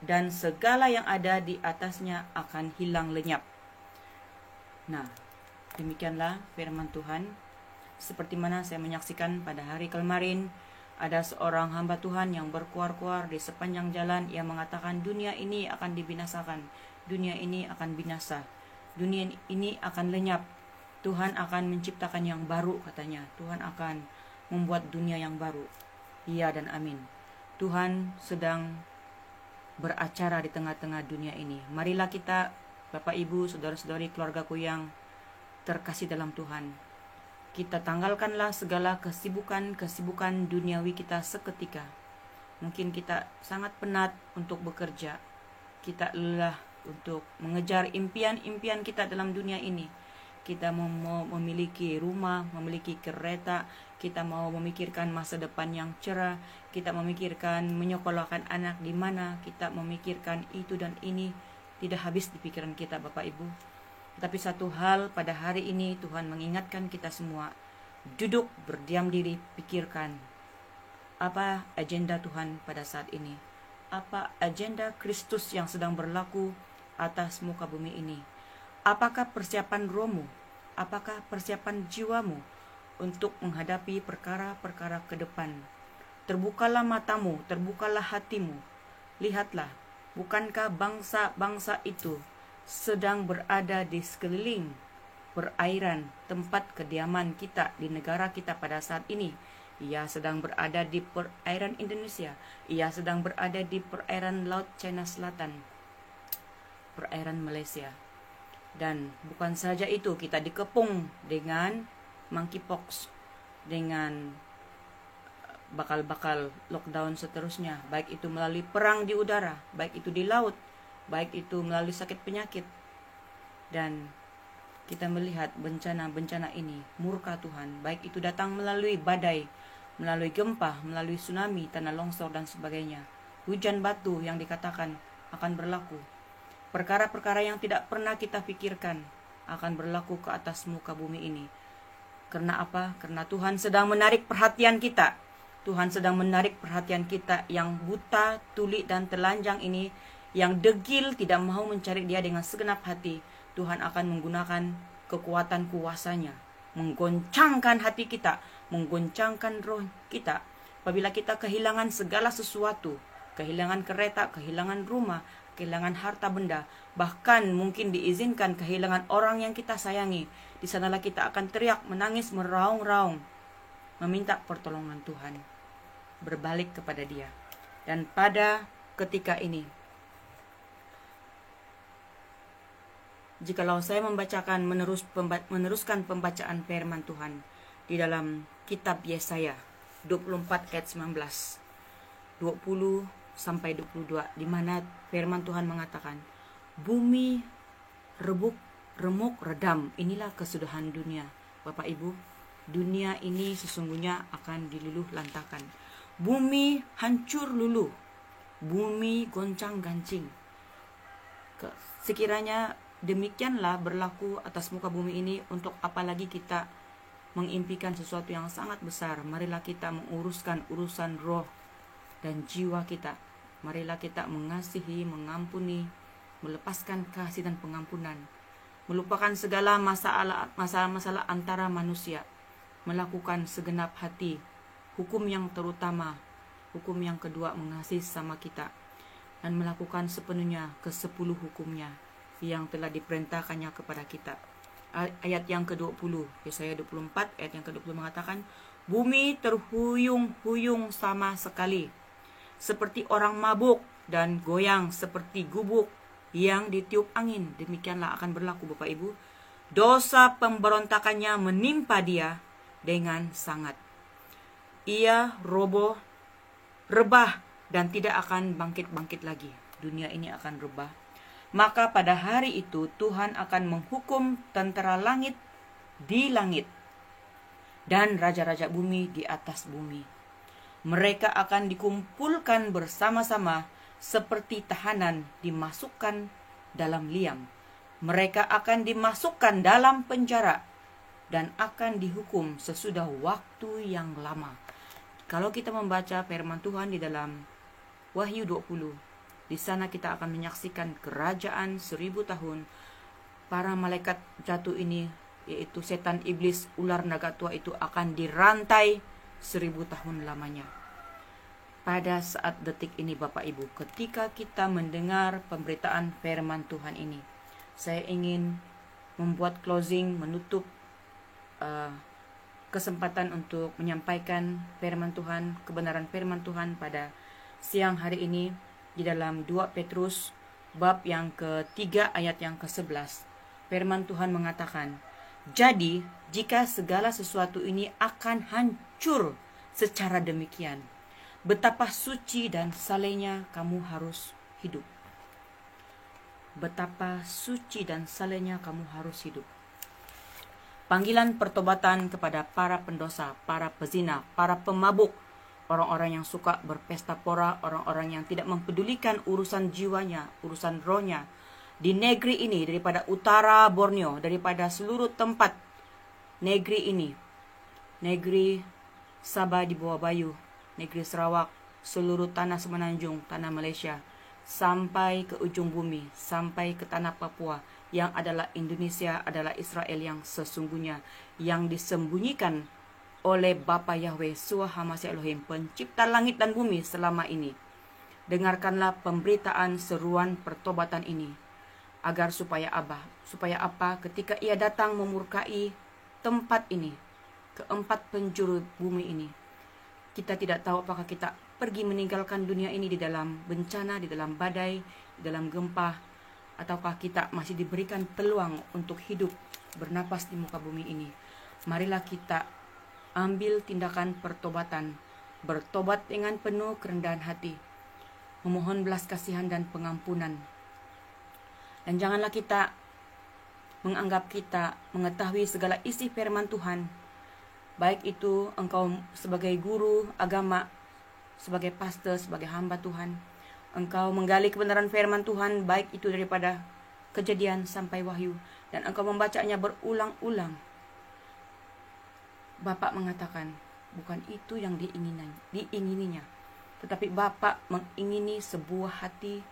dan segala yang ada di atasnya akan hilang lenyap. Nah, demikianlah firman Tuhan. Seperti mana saya menyaksikan pada hari kemarin, Ada seorang hamba Tuhan yang berkuar-kuar di sepanjang jalan. Ia mengatakan dunia ini akan dibinasakan. Dunia ini akan binasa. Dunia ini akan lenyap. Tuhan akan menciptakan yang baru katanya. Tuhan akan membuat dunia yang baru. Iya dan amin. Tuhan sedang beracara di tengah-tengah dunia ini. Marilah kita, Bapak Ibu, saudara-saudari, keluargaku yang terkasih dalam Tuhan, kita tanggalkanlah segala kesibukan duniawi kita seketika. Mungkin kita sangat penat untuk bekerja. Kita lelah untuk mengejar impian-impian kita dalam dunia ini. Kita mau memiliki rumah, memiliki kereta. Kita mau memikirkan masa depan yang cerah. Kita memikirkan menyekolahkan anak di mana. Kita memikirkan itu dan ini. Tidak habis di pikiran kita, Bapak Ibu. Tapi satu hal pada hari ini Tuhan mengingatkan kita semua. Duduk, berdiam diri, pikirkan. Apa agenda Tuhan pada saat ini? Apa agenda Kristus yang sedang berlaku atas muka bumi ini? Apakah persiapan rohmu? Apakah persiapan jiwamu untuk menghadapi perkara-perkara ke depan? Terbukalah matamu, terbukalah hatimu. Lihatlah, bukankah bangsa-bangsa itu sedang berada di sekeliling perairan tempat kediaman kita di negara kita pada saat ini? Ia sedang berada di perairan Indonesia. Ia sedang berada di perairan Laut Cina Selatan, perairan Malaysia. Dan bukan saja itu, kita dikepung dengan monkeypox, dengan bakal-bakal lockdown seterusnya, baik itu melalui perang di udara, baik itu di laut, baik itu melalui sakit penyakit. Dan kita melihat bencana-bencana ini, murka Tuhan, baik itu datang melalui badai, melalui gempa, melalui tsunami, tanah longsor dan sebagainya. Hujan batu yang dikatakan akan berlaku. Perkara-perkara yang tidak pernah kita pikirkan akan berlaku ke atas muka bumi ini. Karena apa? Karena Tuhan sedang menarik perhatian kita. Tuhan sedang menarik perhatian kita yang buta, tuli dan telanjang ini, yang degil tidak mau mencari Dia dengan segenap hati. Tuhan akan menggunakan kekuatan kuasanya, menggoncangkan hati kita, menggoncangkan roh kita. Apabila kita kehilangan segala sesuatu, kehilangan kereta, kehilangan rumah, kehilangan harta benda, bahkan mungkin diizinkan kehilangan orang yang kita sayangi, di sanalah kita akan teriak, menangis, meraung-raung, meminta pertolongan Tuhan, berbalik kepada Dia. Dan pada ketika ini, jikalau saya meneruskan pembacaan firman Tuhan di dalam kitab Yesaya 24 ayat 19, 20 sampai 22, di mana firman Tuhan mengatakan, bumi remuk redam, inilah kesudahan dunia. Bapak Ibu, dunia ini sesungguhnya akan diluluh lantakan. Bumi hancur luluh, bumi goncang gancing. Sekiranya demikianlah berlaku atas muka bumi ini, untuk apalagi kita mengimpikan sesuatu yang sangat besar. Marilah kita menguruskan urusan roh dan jiwa kita. Marilah kita mengasihi, mengampuni, melepaskan kasih dan pengampunan, melupakan segala masalah-masalah antara manusia, melakukan segenap hati, hukum yang terutama, hukum yang kedua mengasihi sama kita, dan melakukan sepenuhnya ke-10 hukumnya yang telah diperintahkannya kepada kita. Ayat yang ke-20, Yesaya 24 ayat yang ke-20 mengatakan, bumi terhuyung-huyung sama sekali, seperti orang mabuk, dan goyang seperti gubuk yang ditiup angin. Demikianlah akan berlaku, Bapak Ibu. Dosa pemberontakannya menimpa dia dengan sangat. Ia roboh, rebah, dan tidak akan bangkit-bangkit lagi. Dunia ini akan rebah. Maka pada hari itu Tuhan akan menghukum tentara langit di langit dan raja-raja bumi di atas bumi. Mereka akan dikumpulkan bersama-sama seperti tahanan dimasukkan dalam liang. Mereka akan dimasukkan dalam penjara dan akan dihukum sesudah waktu yang lama. Kalau kita membaca firman Tuhan di dalam Wahyu 20, di sana kita akan menyaksikan kerajaan 1000 tahun. Para malaikat jatuh ini, yaitu setan, iblis, ular naga tua itu akan dirantai 1000 tahun lamanya. pada saat detik ini Bapak Ibu, ketika kita mendengar pemberitaan firman Tuhan ini, saya ingin membuat closing, menutup kesempatan untuk menyampaikan firman Tuhan, kebenaran firman Tuhan pada siang hari ini di dalam 2 Petrus bab yang ke-3 ayat yang ke-11. Firman Tuhan mengatakan, "Jadi, jika segala sesuatu ini akan hancur secara demikian, betapa suci dan salehnya kamu harus hidup." Betapa suci dan salehnya kamu harus hidup. Panggilan pertobatan kepada para pendosa, para pezina, para pemabuk, orang-orang yang suka berpesta pora, orang-orang yang tidak mempedulikan urusan jiwanya, urusan rohnya. Di negeri ini, daripada utara Borneo, daripada seluruh tempat negeri ini, negeri Sabah di bawah Bayu, negeri Sarawak, seluruh tanah Semenanjung, tanah Malaysia, sampai ke ujung bumi, sampai ke tanah Papua, yang adalah Indonesia, adalah Israel yang sesungguhnya, yang disembunyikan oleh Bapa Yahweh, Suah Hamasya Elohim, pencipta langit dan bumi selama ini. Dengarkanlah pemberitaan seruan pertobatan ini, agar supaya apa? Ketika ia datang memurkai tempat ini, keempat penjuru bumi ini, kita tidak tahu apakah kita pergi meninggalkan dunia ini di dalam bencana, di dalam badai, di dalam gempa, ataukah kita masih diberikan peluang untuk hidup bernapas di muka bumi ini. Marilah kita ambil tindakan pertobatan, bertobat dengan penuh kerendahan hati, memohon belas kasihan dan pengampunan. Dan janganlah kita menganggap kita mengetahui segala isi firman Tuhan, baik itu engkau sebagai guru agama, sebagai pastor, sebagai hamba Tuhan, engkau menggali kebenaran firman Tuhan, baik itu daripada Kejadian sampai Wahyu, dan engkau membacanya berulang-ulang. Bapak mengatakan, bukan itu yang diingininya, tetapi Bapak mengingini sebuah hati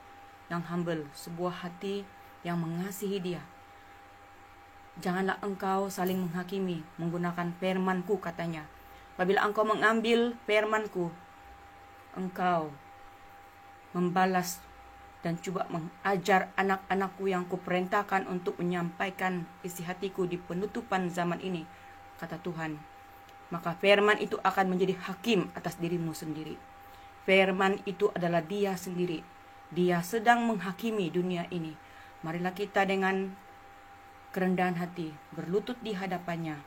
yang humble, sebuah hati yang mengasihi Dia. Janganlah engkau saling menghakimi menggunakan firman-Ku, katanya. Apabila engkau mengambil firman-Ku, engkau membalas dan coba mengajar anak-anakku yang kuperintahkan untuk menyampaikan isi hatiku di penutupan zaman ini, kata Tuhan. Maka firman itu akan menjadi hakim atas dirimu sendiri. Firman itu adalah Dia sendiri. Dia sedang menghakimi dunia ini. Marilah kita dengan kerendahan hati berlutut di hadapannya,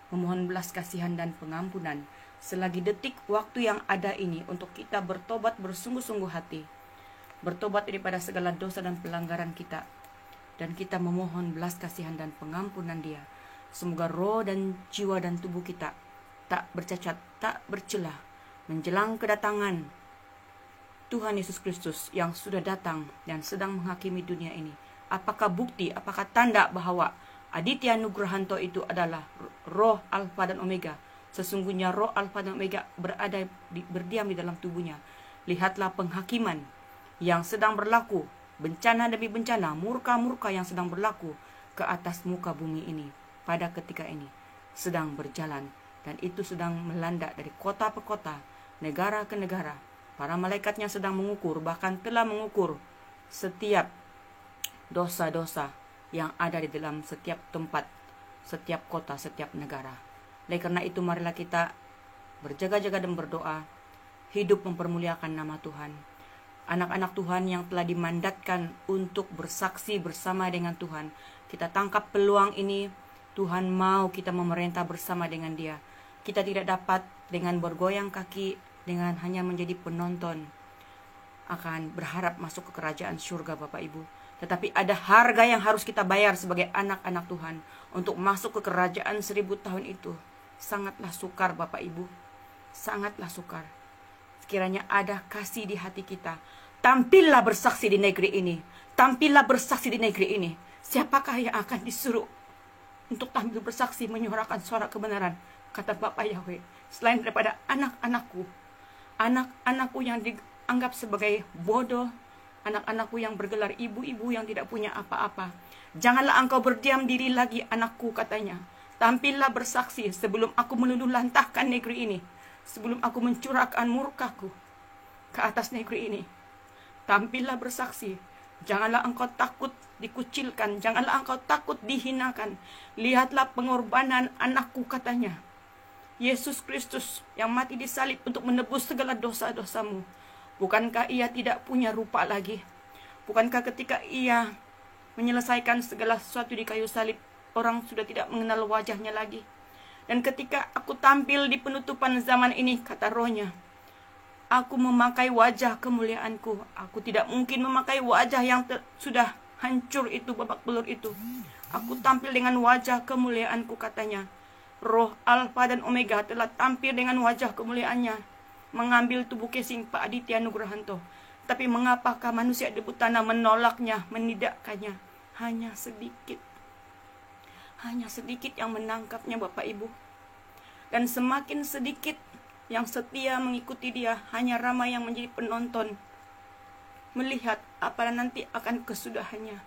memohon belas kasihan dan pengampunan selagi detik waktu yang ada ini untuk kita bertobat bersungguh-sungguh hati, bertobat daripada segala dosa dan pelanggaran kita, dan kita memohon belas kasihan dan pengampunan Dia. Semoga roh dan jiwa dan tubuh kita tak bercacat, tak bercelah menjelang kedatangan Tuhan Yesus Kristus yang sudah datang dan sedang menghakimi dunia ini. Apakah bukti, apakah tanda bahwa Aditya Nugrahanto itu adalah roh Alfa dan Omega? Sesungguhnya roh Alfa dan Omega berdiam di dalam tubuhnya. Lihatlah penghakiman yang sedang berlaku, bencana demi bencana, murka-murka yang sedang berlaku ke atas muka bumi ini pada ketika ini sedang berjalan, dan itu sedang melanda dari kota ke kota, negara ke negara. Para malaikatnya sedang mengukur, bahkan telah mengukur setiap dosa-dosa yang ada di dalam setiap tempat, setiap kota, setiap negara. Oleh karena itu, marilah kita berjaga-jaga dan berdoa, hidup mempermuliakan nama Tuhan. Anak-anak Tuhan yang telah dimandatkan untuk bersaksi bersama dengan Tuhan, kita tangkap peluang ini. Tuhan mau kita memerintah bersama dengan Dia. Kita tidak dapat dengan bergoyang kaki, dengan hanya menjadi penonton, akan berharap masuk ke kerajaan surga, Bapak Ibu. Tetapi ada harga yang harus kita bayar sebagai anak-anak Tuhan untuk masuk ke kerajaan 1000 tahun itu. Sangatlah sukar, Bapak Ibu, sangatlah sukar. Sekiranya ada kasih di hati kita, tampillah bersaksi di negeri ini, tampillah bersaksi di negeri ini. Siapakah yang akan disuruh untuk tampil bersaksi, menyuarakan suara kebenaran, kata Bapak Yahweh, selain daripada anak-anakku, anak-anakku yang dianggap sebagai bodoh, anak-anakku yang bergelar ibu-ibu yang tidak punya apa-apa. Janganlah engkau berdiam diri lagi, anakku, katanya. Tampillah bersaksi sebelum aku meluluhlantahkan negeri ini, sebelum aku mencurahkan murkaku. ke atas negeri ini. Tampillah bersaksi. Janganlah engkau takut dikucilkan, janganlah engkau takut dihinakan. Lihatlah pengorbanan anakku, katanya. Yesus Kristus yang mati disalib untuk menebus segala dosa-dosamu. Bukankah ia tidak punya rupa lagi? Bukankah ketika ia menyelesaikan segala sesuatu di kayu salib, orang sudah tidak mengenal wajahnya lagi? Dan ketika aku tampil di penutupan zaman ini, kata Rohnya, aku memakai wajah kemuliaanku. Aku tidak mungkin memakai wajah yang sudah hancur itu, babak belur itu. Aku tampil dengan wajah kemuliaanku, katanya. Roh Alfa dan Omega telah tampil dengan wajah kemuliaannya, mengambil tubuh casing Pak Aditya Nugrahanto. Tapi mengapakah manusia debu tanah menolaknya, menidakkannya? Hanya sedikit yang menangkapnya, Bapak Ibu. Dan semakin sedikit yang setia mengikuti dia, hanya ramai yang menjadi penonton, melihat apa nanti akan kesudahannya.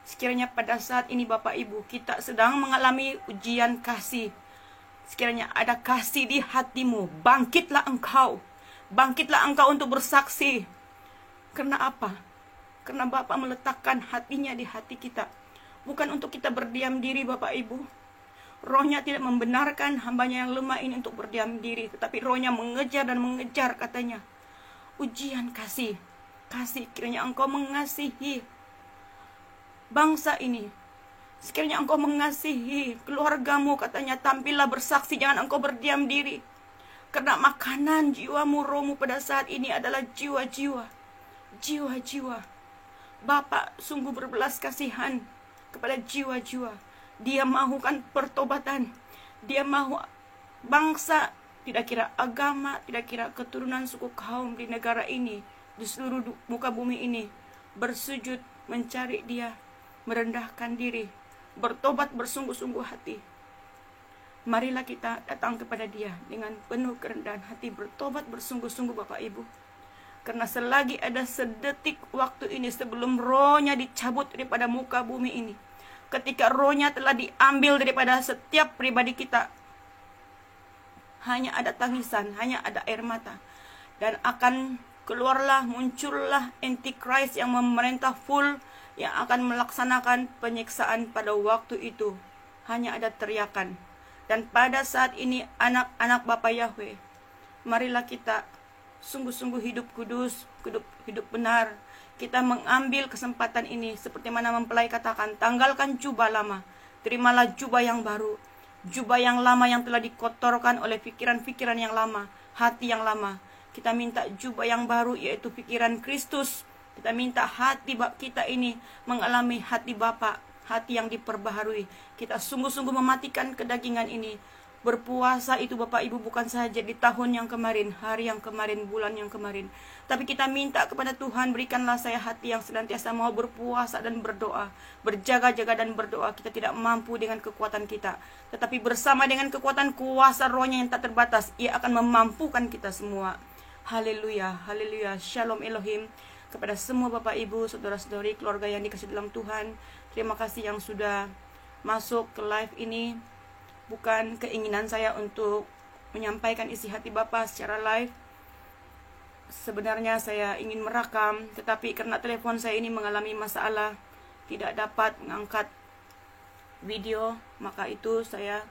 Sekiranya pada saat ini Bapak Ibu, kita sedang mengalami ujian kasih. Sekiranya ada kasih di hatimu, bangkitlah engkau untuk bersaksi. Karena apa? Karena Bapa meletakkan hatinya di hati kita, bukan untuk kita berdiam diri, Bapak Ibu. Rohnya tidak membenarkan hambanya yang lemah ini untuk berdiam diri, tetapi Rohnya mengejar dan mengejar, katanya. Ujian kasih, kiranya engkau mengasihi bangsa ini. Sekiranya engkau mengasihi keluargamu, katanya, tampillah bersaksi, jangan engkau berdiam diri. Karena makanan jiwamu, rohmu pada saat ini adalah jiwa-jiwa. Bapa sungguh berbelas kasihan kepada jiwa-jiwa. Dia mahukan pertobatan. Dia mahu bangsa, tidak kira agama, tidak kira keturunan, suku, kaum di negara ini, di seluruh muka bumi ini, bersujud mencari dia, merendahkan diri, bertobat bersungguh-sungguh hati. Marilah kita datang kepada dia dengan penuh kerendahan hati, bertobat bersungguh-sungguh, Bapak Ibu. Karena selagi ada sedetik waktu ini sebelum rohnya dicabut daripada muka bumi ini, ketika rohnya telah diambil daripada setiap pribadi kita, hanya ada tangisan, hanya ada air mata. Dan akan muncullah Antichrist yang memerintah full, yang akan melaksanakan penyiksaan pada waktu itu. Hanya ada teriakan. Dan pada saat ini anak-anak Bapa Yahweh, marilah kita sungguh-sungguh hidup kudus, hidup benar. Kita mengambil kesempatan ini, seperti mana mempelai katakan, tanggalkan jubah lama, terimalah jubah yang baru. Jubah yang lama yang telah dikotorkan oleh pikiran-pikiran yang lama, hati yang lama. Kita minta jubah yang baru, yaitu pikiran Kristus. Kita minta hati kita ini mengalami hati Bapa, hati yang diperbaharui. Kita sungguh-sungguh mematikan kedagingan ini. Berpuasa itu, Bapak Ibu, bukan saja di tahun yang kemarin, hari yang kemarin, bulan yang kemarin. Tapi kita minta kepada Tuhan, berikanlah saya hati yang senantiasa mau berpuasa dan berdoa, berjaga-jaga dan berdoa. Kita tidak mampu dengan kekuatan kita, tetapi bersama dengan kekuatan kuasa Rohnya yang tak terbatas, Ia akan memampukan kita semua. Haleluya, haleluya. Shalom Elohim kepada semua Bapak Ibu, saudara-saudari, keluarga yang dikasihi dalam Tuhan. Terima kasih yang sudah masuk ke live ini. Bukan keinginan saya untuk menyampaikan isi hati Bapa secara live. Sebenarnya saya ingin merekam, tetapi karena telepon saya ini mengalami masalah, tidak dapat mengangkat video, maka itu saya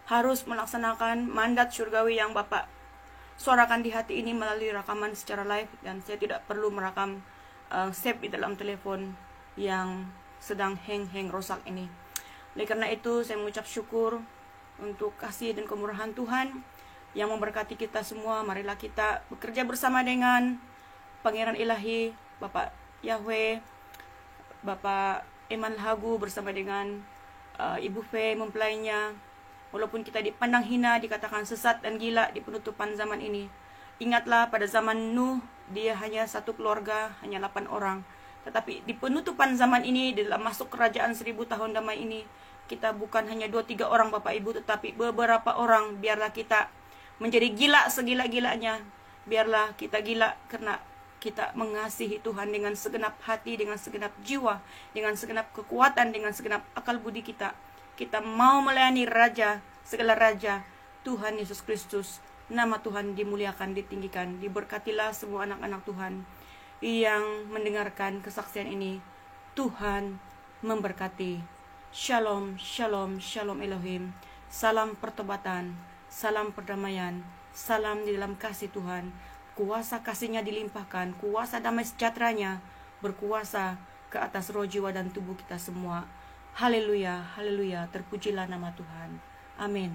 harus melaksanakan mandat surgawi yang Bapak suarakan di hati ini melalui rekaman secara live. Dan saya tidak perlu merekam save di dalam telepon yang sedang hang rusak ini. Oleh karena itu saya mengucap syukur untuk kasih dan kemurahan Tuhan yang memberkati kita semua. Marilah kita bekerja bersama dengan Pangeran Ilahi, Bapak Yahweh, Bapak Iman Lahagu bersama dengan Ibu Fe mempelainya. Walaupun kita dipandang hina, dikatakan sesat dan gila di penutupan zaman ini, ingatlah pada zaman Nuh, dia hanya satu keluarga, hanya 8 orang. Tetapi di penutupan zaman ini, di dalam masuk kerajaan 1000 tahun damai ini, kita bukan hanya 2-3 orang Bapak Ibu, tetapi beberapa orang. Biarlah kita menjadi gila segila-gilanya. Biarlah kita gila karena kita mengasihi Tuhan dengan segenap hati, dengan segenap jiwa, dengan segenap kekuatan, dengan segenap akal budi kita. Kita mau melayani Raja, segala Raja, Tuhan Yesus Kristus. Nama Tuhan dimuliakan, ditinggikan. Diberkatilah semua anak-anak Tuhan yang mendengarkan kesaksian ini. Tuhan memberkati. Shalom, shalom, shalom Elohim. Salam pertobatan, salam perdamaian, salam di dalam kasih Tuhan. Kuasa kasih-Nya dilimpahkan, kuasa damai sejahtera-Nya berkuasa ke atas roh, jiwa, dan tubuh kita semua. Haleluya, haleluya, terpujilah nama Tuhan. Amin.